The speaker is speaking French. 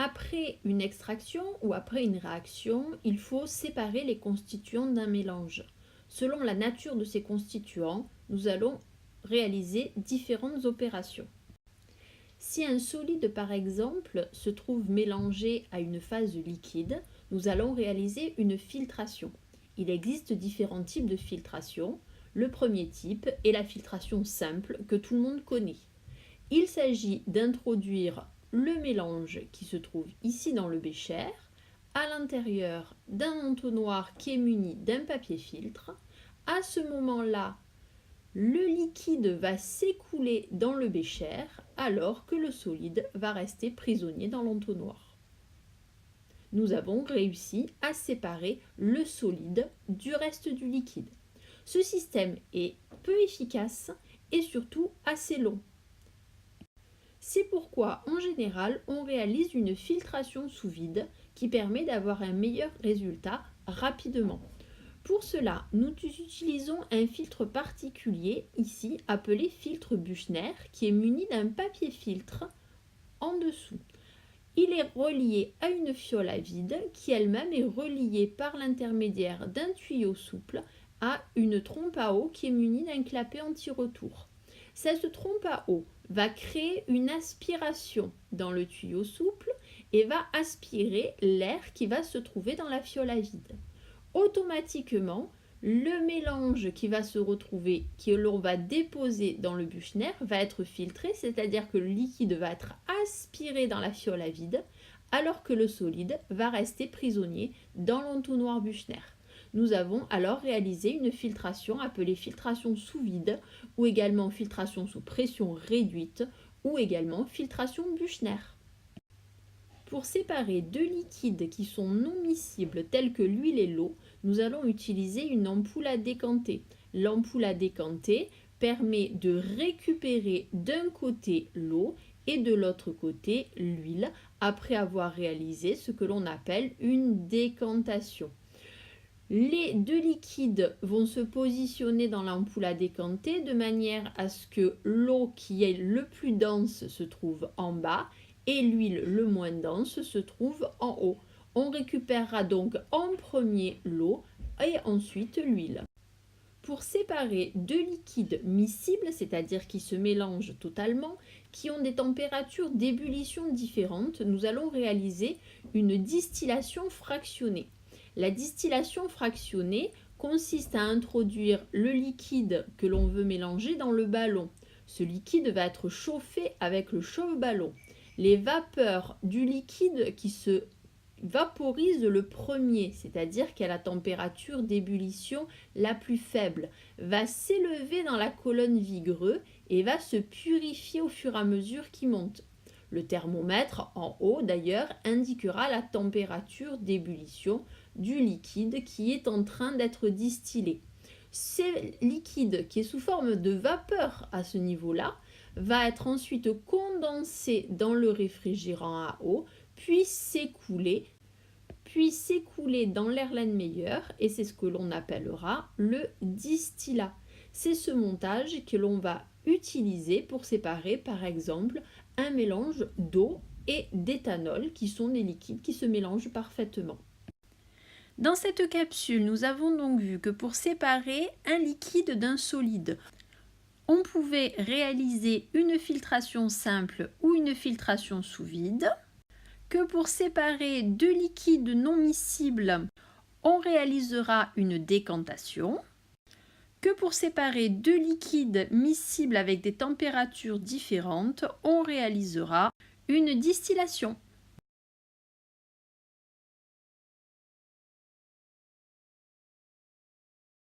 Après une extraction ou après une réaction, il faut séparer les constituants d'un mélange. Selon la nature de ces constituants, nous allons réaliser différentes opérations. Si un solide, par exemple, se trouve mélangé à une phase liquide, nous allons réaliser une filtration. Il existe différents types de filtration. Le premier type est la filtration simple que tout le monde connaît. Il s'agit d'introduire le mélange qui se trouve ici dans le bécher à l'intérieur d'un entonnoir qui est muni d'un papier filtre. À ce moment-là, le liquide va s'écouler dans le bécher alors que le solide va rester prisonnier dans l'entonnoir. Nous avons réussi à séparer le solide du reste du liquide. Ce système est peu efficace et surtout assez long. C'est pourquoi, en général, on réalise une filtration sous vide qui permet d'avoir un meilleur résultat rapidement. Pour cela, nous utilisons un filtre particulier, ici appelé filtre Büchner, qui est muni d'un papier filtre en dessous. Il est relié à une fiole à vide qui elle-même est reliée par l'intermédiaire d'un tuyau souple à une trompe à eau qui est munie d'un clapet anti-retour. Cette trompe à eau va créer une aspiration dans le tuyau souple et va aspirer l'air qui va se trouver dans la fiole à vide. Automatiquement, le mélange qui va se retrouver, que l'on va déposer dans le Büchner, va être filtré, c'est-à-dire que le liquide va être aspiré dans la fiole à vide, alors que le solide va rester prisonnier dans l'entonnoir Büchner. Nous avons alors réalisé une filtration appelée filtration sous vide, ou également filtration sous pression réduite, ou également filtration Büchner. Pour séparer deux liquides qui sont non miscibles tels que l'huile et l'eau, nous allons utiliser une ampoule à décanter. L'ampoule à décanter permet de récupérer d'un côté l'eau et de l'autre côté l'huile après avoir réalisé ce que l'on appelle une décantation. Les deux liquides vont se positionner dans l'ampoule à décanter de manière à ce que l'eau qui est le plus dense se trouve en bas et l'huile le moins dense se trouve en haut. On récupérera donc en premier l'eau et ensuite l'huile. Pour séparer deux liquides miscibles, c'est-à-dire qui se mélangent totalement, qui ont des températures d'ébullition différentes, nous allons réaliser une distillation fractionnée. La distillation fractionnée consiste à introduire le liquide que l'on veut mélanger dans le ballon. Ce liquide va être chauffé avec le chauffe-ballon. Les vapeurs du liquide qui se vaporisent le premier, c'est-à-dire qu'à la température d'ébullition la plus faible, va s'élever dans la colonne Vigreux et va se purifier au fur et à mesure qu'il monte. Le thermomètre en haut d'ailleurs indiquera la température d'ébullition du liquide qui est en train d'être distillé. Ce liquide qui est sous forme de vapeur à ce niveau-là va être ensuite condensé dans le réfrigérant à eau, puis s'écouler dans l'Erlenmeyer et c'est ce que l'on appellera le distillat. C'est ce montage que l'on va utiliser pour séparer par exemple un mélange d'eau et d'éthanol qui sont des liquides qui se mélangent parfaitement. Dans cette capsule, nous avons donc vu que pour séparer un liquide d'un solide, on pouvait réaliser une filtration simple ou une filtration sous vide, que pour séparer deux liquides non miscibles, on réalisera une décantation, que pour séparer deux liquides miscibles avec des températures différentes, on réalisera une distillation.